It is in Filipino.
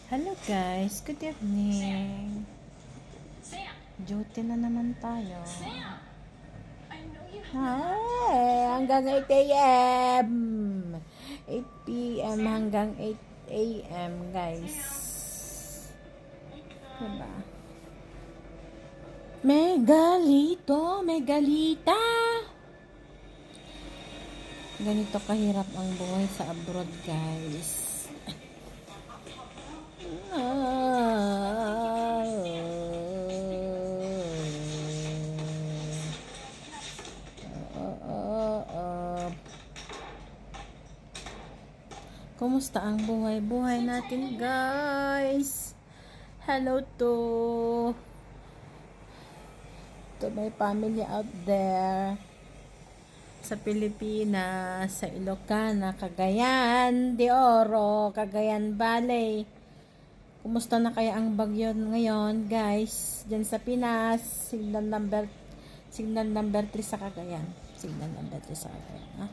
Hello guys, good evening. Duty na naman tayo. Hi, hanggang 8 a.m. 8 p.m. hanggang 8 a.m. guys. Diba? Megalito, megalita. Ganito kahirap ang buhay sa abroad guys. Kumusta ang buhay natin guys? Hello to my family out there sa Pilipinas, sa Ilocana, Cagayan de Oro, Cagayan Valley. Kumusta na kaya ang bagyo ngayon guys dyan sa Pinas? Signal number 3 sa Cagayan. Signal number 3 sa Cagayan, ha?